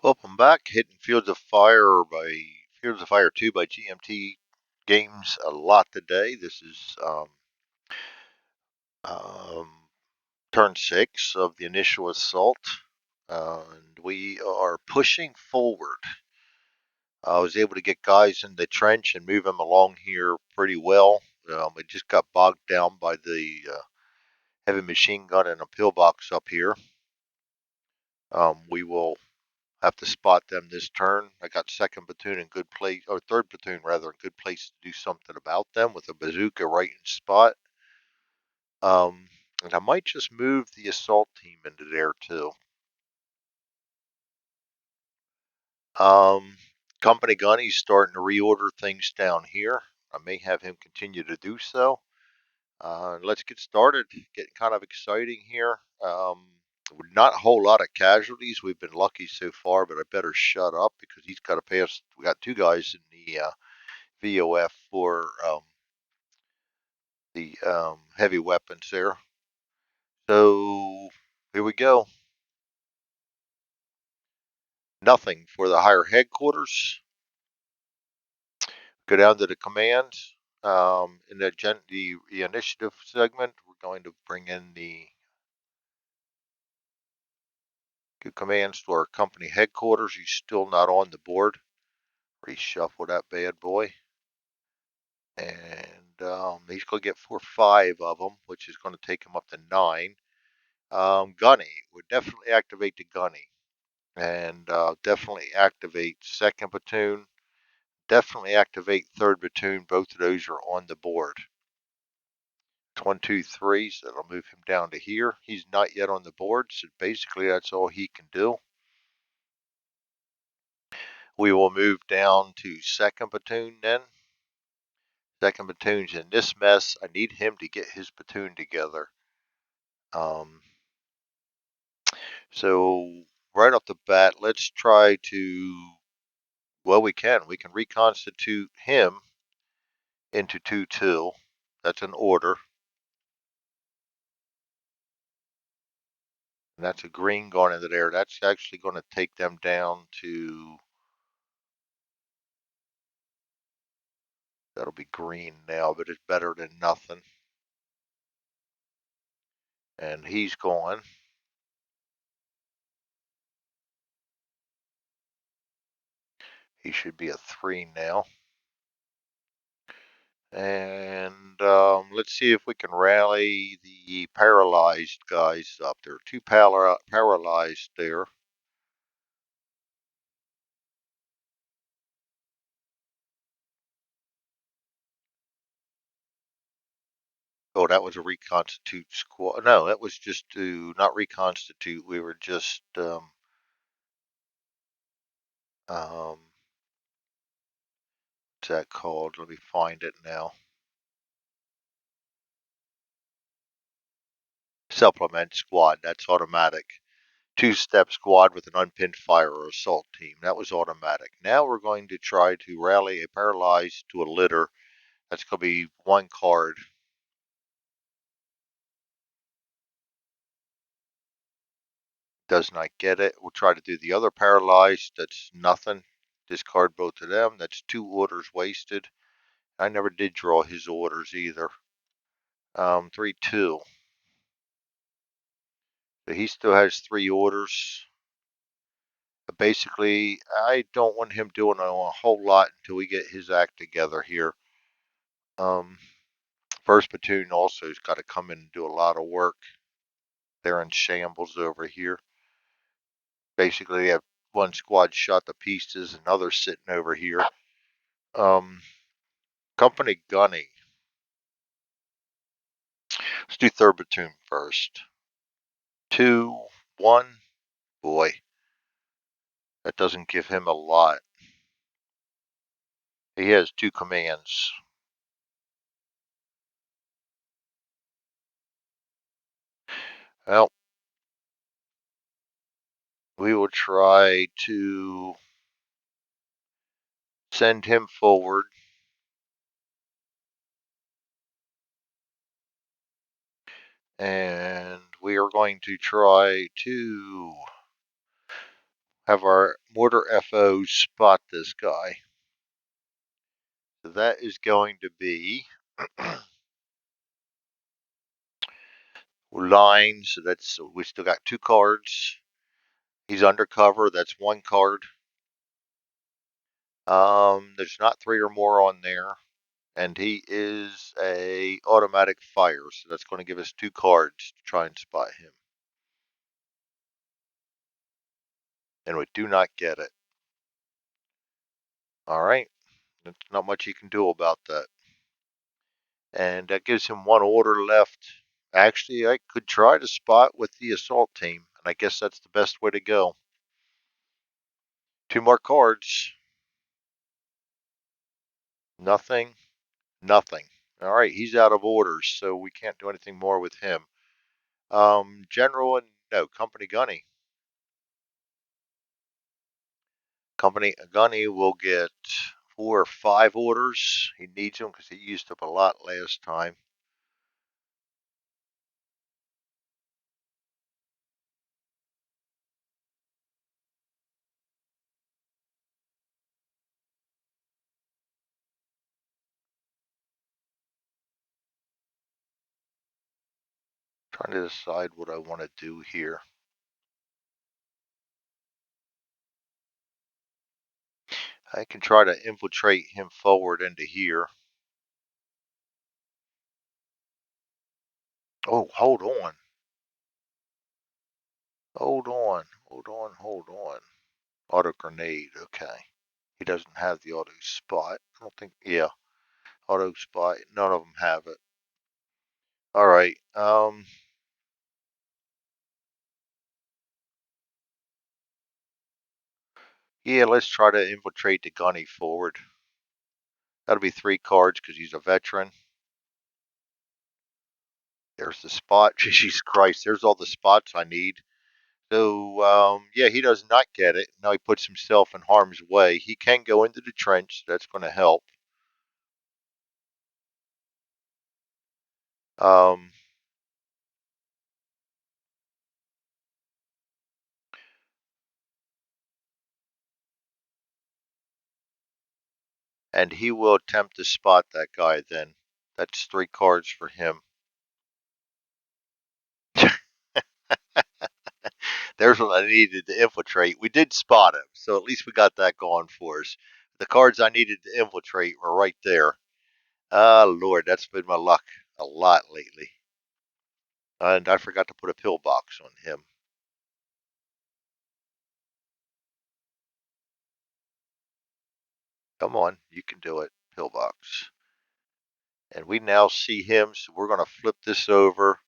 Welcome back. Hitting Fields of Fire 2 by GMT Games a lot today. This is um, turn 6 of the initial assault, and we are pushing forward. I was able to get guys in the trench and move them along here pretty well. It just got bogged down by the heavy machine gun and a pillbox up here. We will have to spot them this turn. I got second platoon in good place, or third platoon rather, in good place to do something about them with a bazooka right in spot. And I might just move the assault team into there too. Company Gunny's starting to reorder things down here. I may have him continue to do so. Let's get started. Getting kind of exciting here. Not a whole lot of casualties. We've been lucky so far, but I better shut up because he's got to pass. We got two guys in the VOF for the heavy weapons there. So here we go. Nothing for the higher headquarters. Go down to the commands. In the initiative segment, we're going to bring in the commands to our company headquarters. He's still not on the board. Reshuffle that bad boy. And he's going to get 4 or 5 of them, which is going to take him up to 9. Gunny would definitely activate the Gunny. And definitely activate second platoon. Definitely activate third platoon. Both of those are on the board. It's 1, 2, 3, so that'll move him down to here. He's not yet on the board, so basically that's all he can do. We will move down to second platoon then. Second platoon's in this mess. I need him to get his platoon together. So right off the bat, let's try to, well, we can reconstitute him into 2-2. That's an order. And that's a green going into there. That's actually going to take them down to, that'll be green now, but it's better than nothing. And he's going. He should be a 3 now. And let's see if we can rally the paralyzed guys up. There are 2 paralyzed there. Oh, that was a reconstitute squad. No, that was just to not reconstitute. We were just what's that called? Let me find it now. Supplement squad. That's automatic. 2-step squad with an unpinned fire or assault team. That was automatic. Now we're going to try to rally a paralyzed to a litter. That's going to be 1 card. Does not get it. We'll try to do the other paralyzed. That's nothing. Discard both of them. That's 2 orders wasted. I never did draw his orders either. 3-2. So he still has 3 orders. But basically, I don't want him doing a whole lot until we get his act together here. First platoon also has got to come in and do a lot of work. They're in shambles over here. Basically, they have 1 squad shot to pieces, another sitting over here. Company Gunny. Let's do third platoon first. 2, 1. Boy, that doesn't give him a lot. He has 2 commands. Well, we will try to send him forward. And we are going to try to have our Mortar FO spot this guy. So that is going to be line. So that's, we still got 2 cards. He's undercover. That's 1 card. There's not 3 or more on there. And he is a automatic fire. So that's going to give us 2 cards to try and spot him. And we do not get it. All right. There's not much you can do about that. And that gives him 1 order left. Actually, I could try to spot with the assault team. And I guess that's the best way to go. 2 more cards. Nothing. Nothing. All right, he's out of orders, so we can't do anything more with him. General and no, Company Gunny. Company Gunny will get 4 or 5 orders. He needs them because he used up a lot last time. Trying to decide what I want to do here. I can try to infiltrate him forward into here. Oh, hold on. Hold on. Hold on. Hold on. Auto grenade. Okay. He doesn't have the auto spot. I don't think. Yeah. Auto spot. None of them have it. All right. Yeah, let's try to infiltrate the gunny forward. That'll be 3 cards because he's a veteran. There's the spot. Jesus Christ, there's all the spots I need. So, yeah, he does not get it. Now he puts himself in harm's way. He can go into the trench. That's going to help. Um, and he will attempt to spot that guy then. That's 3 cards for him. There's what I needed to infiltrate. We did spot him, so at least we got that going for us. The cards I needed to infiltrate were right there. Ah, Lord, that's been my luck a lot lately. And I forgot to put a pillbox on him. Come on, you can do it. Pillbox. And we now see him, so we're going to flip this over.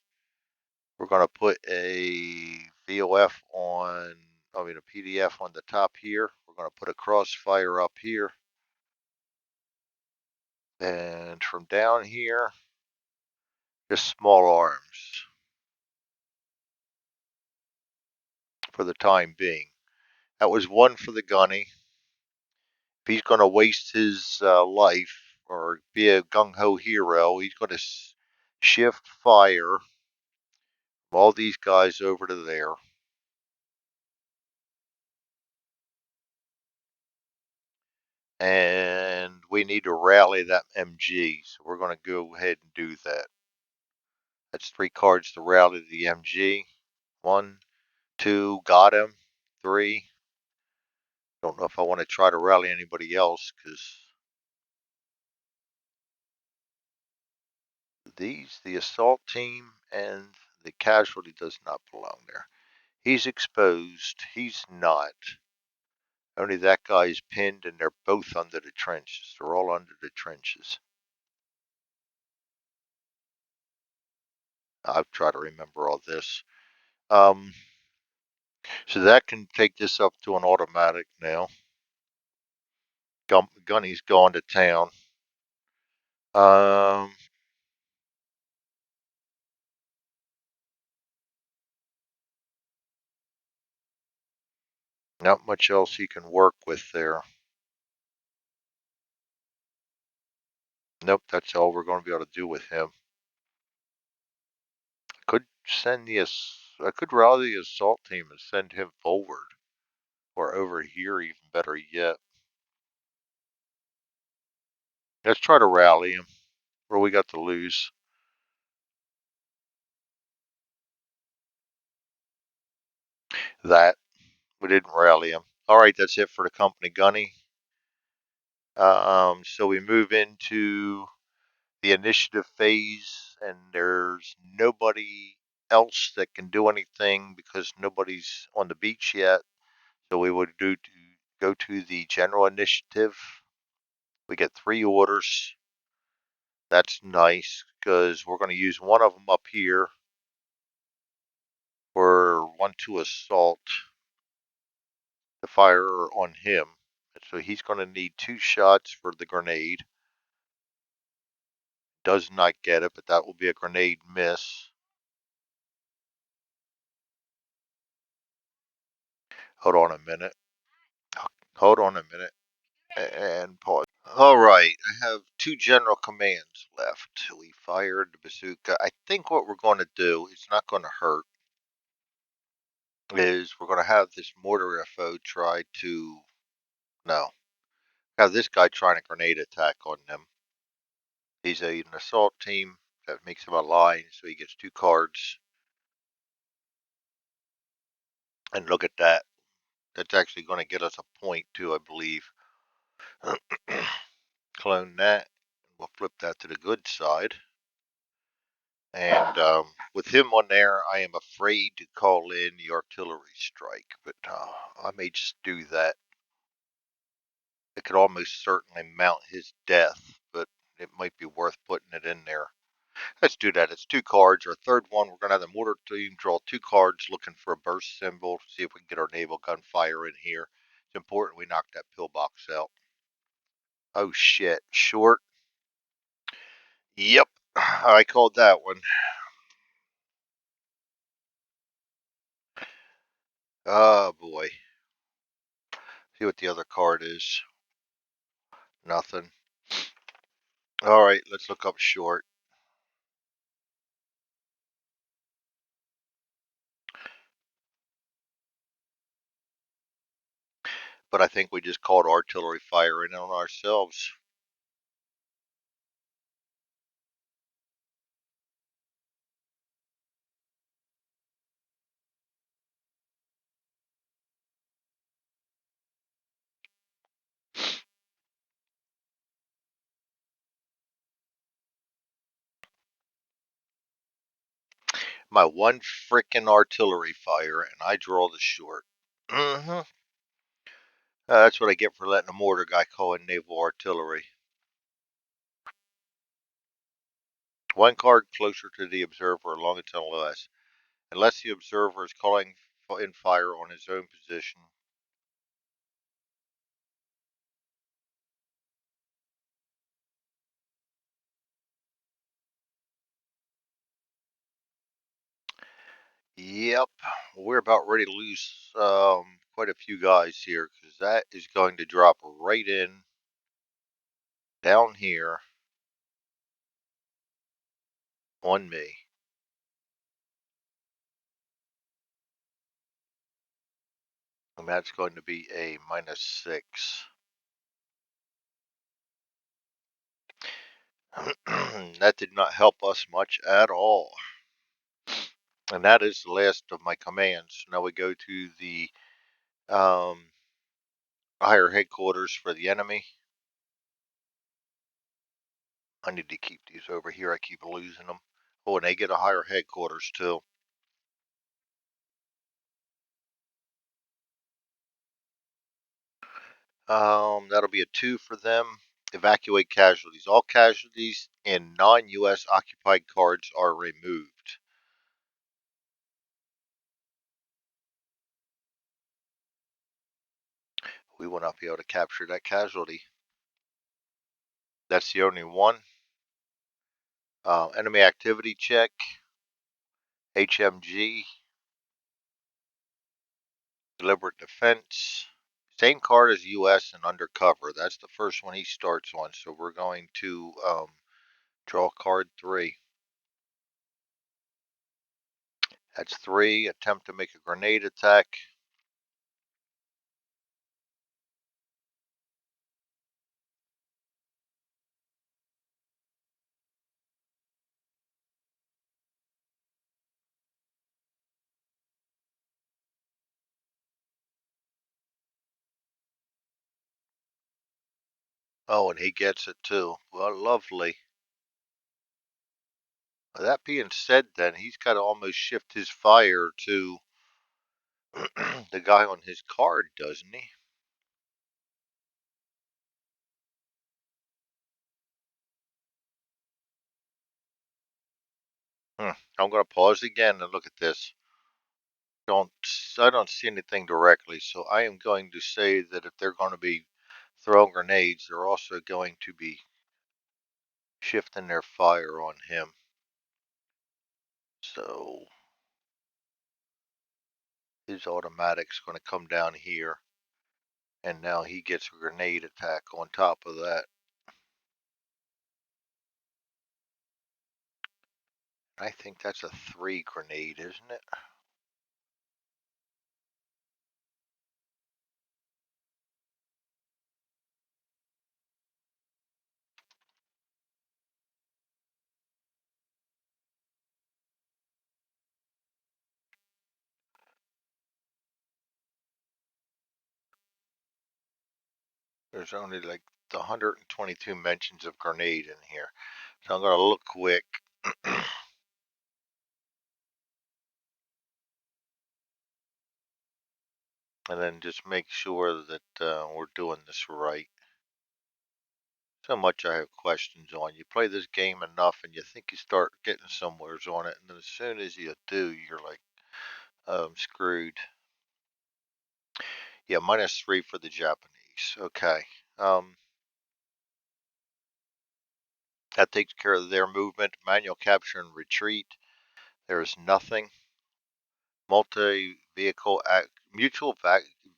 We're going to put a VOF on, I mean a PDF on the top here. We're going to put a crossfire up here. And from down here, just small arms for the time being. That was 1 for the gunny. If he's going to waste his life or be a gung-ho hero, he's going to shift fire all these guys over to there. And we need to rally that MG, so we're going to go ahead and do that. That's 3 cards to rally the MG. 1, 2, got him. 3. Don't know if I want to try to rally anybody else because the assault team and the casualty does not belong there. He's exposed. He's not. Only that guy's pinned and they're both under the trenches. They're all under the trenches. I've tried to remember all this. So that can take this up to an automatic now. Gunny's gone to town. Um, Not much else he can work with there. Nope, that's all we're going to be able to do with him. I could rally the assault team and send him forward. Or over here, even better yet. Let's try to rally him. What do we got to lose? That. We didn't rally him. Alright, that's it for the company gunny. So we move into the initiative phase, and there's nobody else that can do anything because nobody's on the beach yet. So we would go to the general initiative. We get 3 orders. That's nice because we're going to use one of them up here for 1-2 assault to fire on him. So he's going to need 2 shots for the grenade. Does not get it, but that will be a grenade miss. Hold on a minute. Hold on a minute. And pause. All right, I have 2 general commands left. We fired the bazooka. I think what we're going to do, it's not going to hurt, is we're going to have this mortar FO try to, no, have this guy trying a grenade attack on them. He's an assault team. That makes him a line, so he gets 2 cards. And look at that. That's actually going to get us a point too, I believe. Clone that. We'll flip that to the good side. And with him on there, I am afraid to call in the artillery strike, but I may just do that. It could almost certainly mount his death, but it might be worth putting it in there. Let's do that. It's 2 cards. Our third one, we're going to have the mortar team draw 2 cards looking for a burst symbol. See if we can get our naval gunfire in here. It's important we knock that pillbox out. Oh shit. Short. Yep. I called that one. Oh boy. See what the other card is. Nothing. Alright, let's look up short. But I think we just called artillery fire in on ourselves. My one frickin' artillery fire, and I draw the short. Mm-hmm. That's what I get for letting a mortar guy call in naval artillery. 1 card closer to the observer along its LS. Unless the observer is calling in fire on his own position. Yep, we're about ready to lose quite a few guys here because that is going to drop right in down here on me. And that's going to be a -6. That did not help us much at all. And that is the last of my commands. Now we go to the higher headquarters for the enemy. I need to keep these over here. I keep losing them. Oh, and they get a higher headquarters too. That'll be a 2 for them. Evacuate casualties. All casualties in non-U.S. occupied cards are removed. We will not be able to capture that casualty. That's the only one. Enemy activity check. HMG. Deliberate defense. Same card as U.S. and undercover. That's the first one he starts on. So we're going to draw card 3. That's 3. Attempt to make a grenade attack. Oh, and he gets it too. Well, lovely. That being said, then he's got to almost shift his fire to the guy on his card, doesn't he? I'm going to pause again and look at this. Don't I don't see anything directly, so I am going to say that if they're going to be throwing grenades, they're also going to be shifting their fire on him. So his automatic's going to come down here, and now he gets a grenade attack on top of that. I think that's a 3 grenade, isn't it? There's only like 122 mentions of grenade in here. So I'm going to look quick. And then just make sure that we're doing this right. So much I have questions on. You play this game enough and you think you start getting somewheres on it, and then as soon as you do, you're like, screwed. Yeah, -3 for the Japanese. Okay. That takes care of their movement. Manual capture and retreat. There is nothing. Multi-vehicle mutual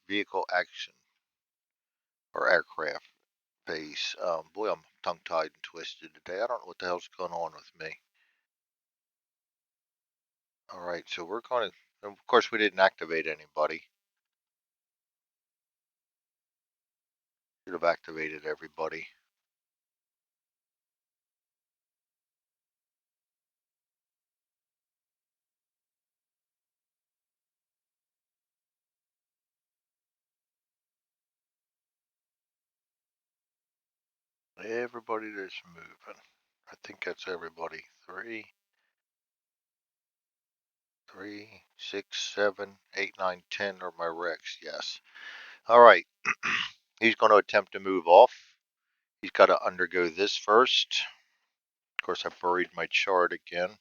vehicle action or aircraft base. Boy, I'm tongue-tied and twisted today. I don't know what the hell's going on with me. All right, so we're going to. Of course, we didn't activate anybody. Should have activated everybody. Everybody that's moving. I think that's everybody. Three, six, 7, 8, 9, 10 are my wrecks. Yes. All right. He's going to attempt to move off. He's got to undergo this first. Of course, I buried my chart again.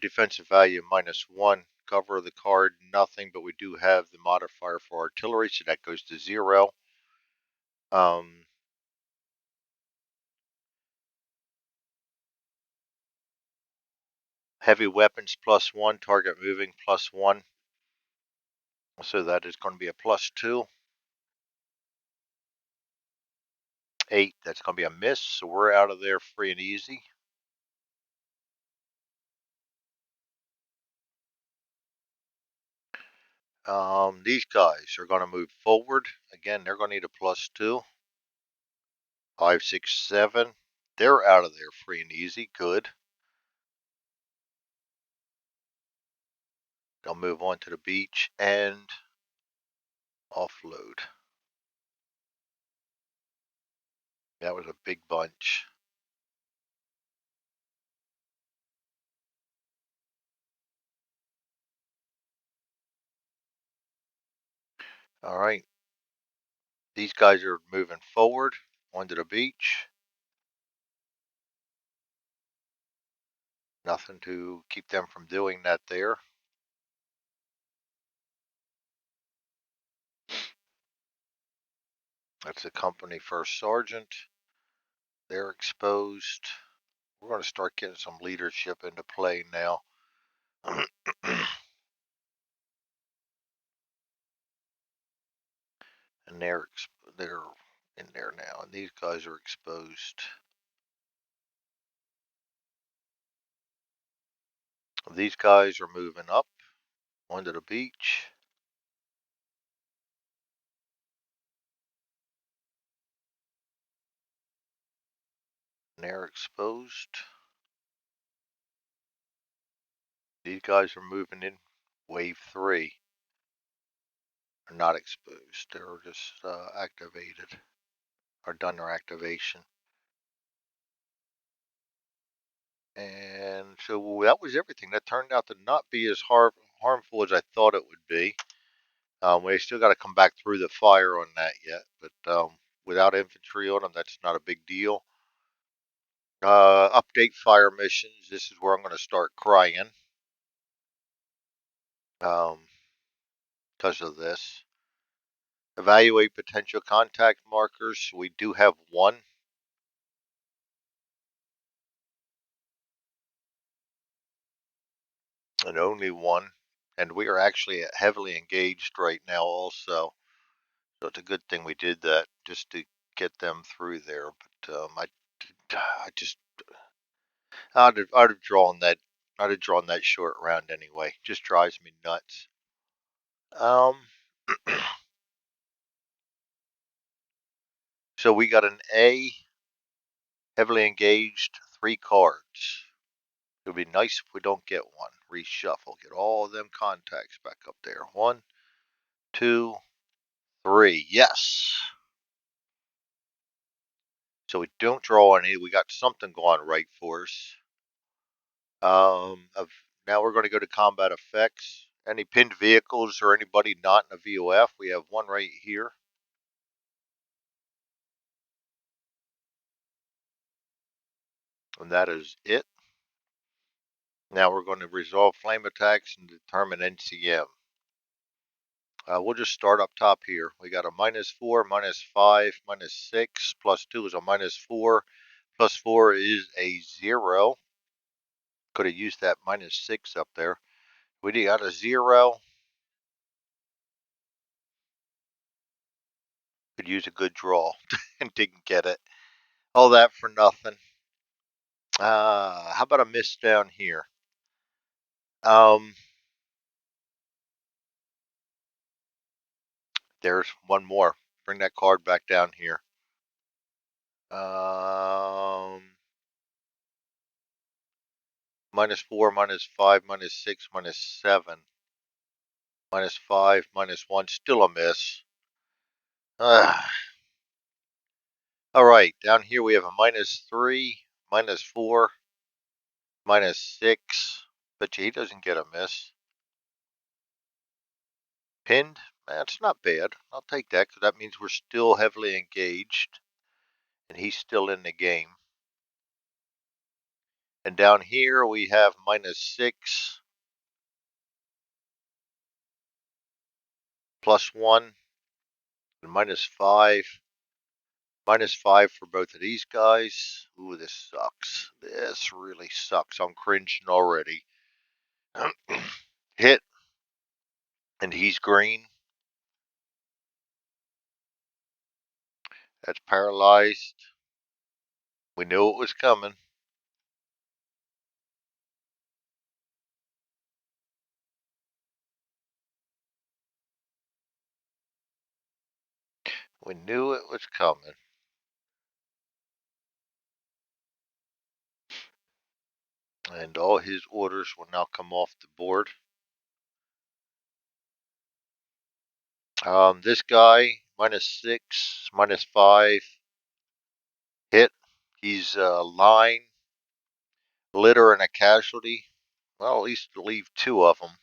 Defensive value -1. Cover of the card, nothing, but we do have the modifier for artillery, so that goes to 0. Um, Heavy weapons +1, target moving +1. So that is going to be a +2. 8, that's going to be a miss, so we're out of there free and easy. These guys are going to move forward. Again, they're going to need a +2. 5, 6, 7. They're out of there free and easy. Good. They'll move on to the beach and offload. That was a big bunch. All right. These guys are moving forward onto the beach. Nothing to keep them from doing that there. That's the company first sergeant. They're exposed. We're going to start getting some leadership into play now. And they're in there now, and these guys are exposed. These guys are moving up onto the beach. And they're exposed. These guys are moving in wave 3. They're not exposed. They're just activated. or done their activation. And so that was everything. That turned out to not be as harmful as I thought it would be. We still got to come back through the fire on that yet, but without infantry on them, that's not a big deal. Update fire missions. This is where I'm going to start crying because of this. Evaluate potential contact markers. We do have one. And only one. And we are actually heavily engaged right now also. So it's a good thing we did that just to get them through there. But I just, I'd have drawn that. I'd have drawn that short round anyway. Just drives me nuts. Um, so we got an A, heavily engaged, 3 cards. It would be nice if we don't get one. Reshuffle. Get all of them contacts back up there. 1, 2, 3. Yes. So we don't draw any. We got something going right for us. Of now we're going to go to combat effects. Any pinned vehicles or anybody not in a VOF? We have one right here. And that is it. Now we're going to resolve flame attacks and determine NCM. We'll just start up top here. We got a -4, -5, -6, +2 is a -4, +4 is a 0. Could have used that -6 up there. We got a 0. Could use a good draw and didn't get it. All that for nothing. How about a miss down here? Um, there's one more. Bring that card back down here. -4, -5, -6, -7, -5, -1. Still a miss. All right, down here we have a -3, -4, -6. But he doesn't get a miss. Pinned? That's not bad. I'll take that because that means we're still heavily engaged and he's still in the game. And down here we have -6, +1, and -5. -5 for both of these guys. Ooh, this sucks. This really sucks. I'm cringing already. Hit, and he's green. That's paralyzed. We knew it was coming. We knew it was coming. And all his orders will now come off the board. This guy, -6, -5, hit. He's a line, litter, and a casualty. Well, at least leave 2 of them.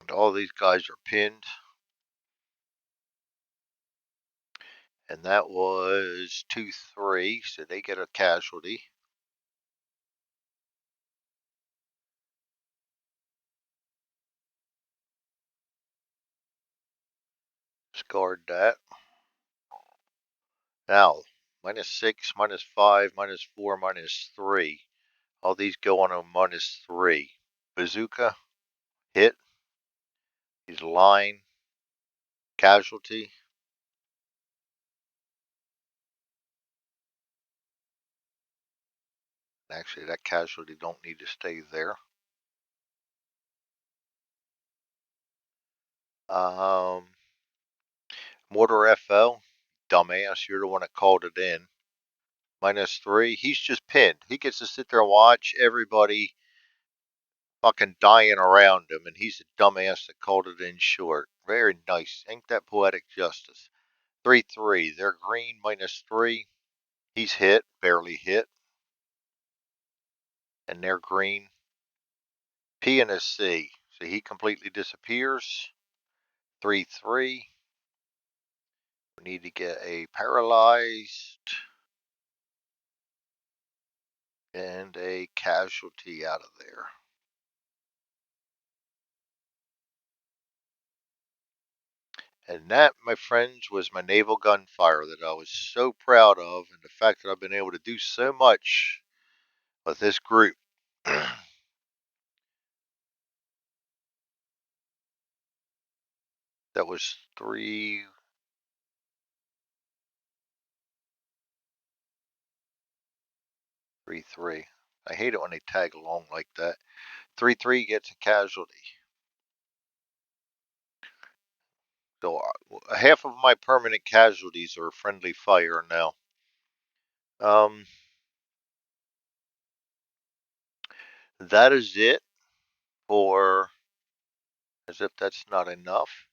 And all these guys are pinned. And that was 2, 3, so they get a casualty. Discard that. Now, -6, -5, -4, -3. All these go on a -3. Bazooka, hit. He's line, casualty. Actually, that casualty don't need to stay there. Um, Mortar FO, dumbass, you're the one that called it in. -3. He's just pinned. He gets to sit there and watch everybody fucking dying around him, and he's a dumbass that called it in short. Very nice. Ain't that poetic justice? 3-3. They're green -3. He's hit, barely hit. And they're green. P and a C. So he completely disappears. 3-3. We need to get a paralyzed and a casualty out of there. And that, my friends, was my naval gunfire that I was so proud of, and the fact that I've been able to do so much with this group. That was 3. 3-3. I hate it when they tag along like that. 3-3 gets a casualty. So half of my permanent casualties are friendly fire now. That is it for, as if that's not enough,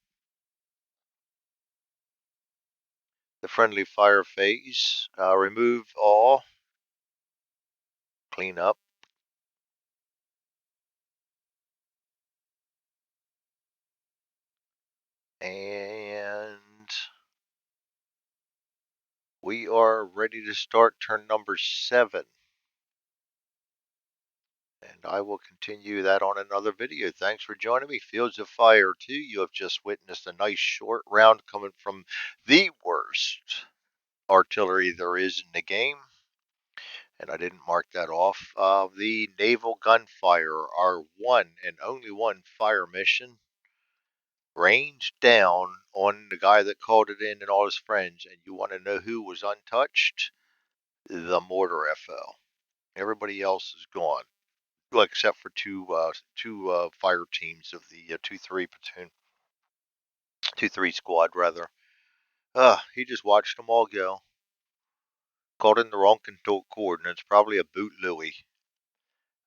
the friendly fire phase. Remove all, clean up, and we are ready to start turn number 7. And I will continue that on another video. Thanks for joining me. Fields of Fire 2. You have just witnessed a nice short round coming from the worst artillery there is in the game. And I didn't mark that off. The naval gunfire, our one and only one fire mission, rained down on the guy that called it in and all his friends. And you want to know who was untouched? The mortar FL. Everybody else is gone. Well, except for two fire teams of the 2-3 platoon, 2-3 squad rather. He just watched them all go. Called in the wrong coordinates, probably a boot Louie.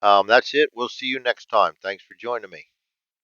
That's it. We'll see you next time. Thanks for joining me.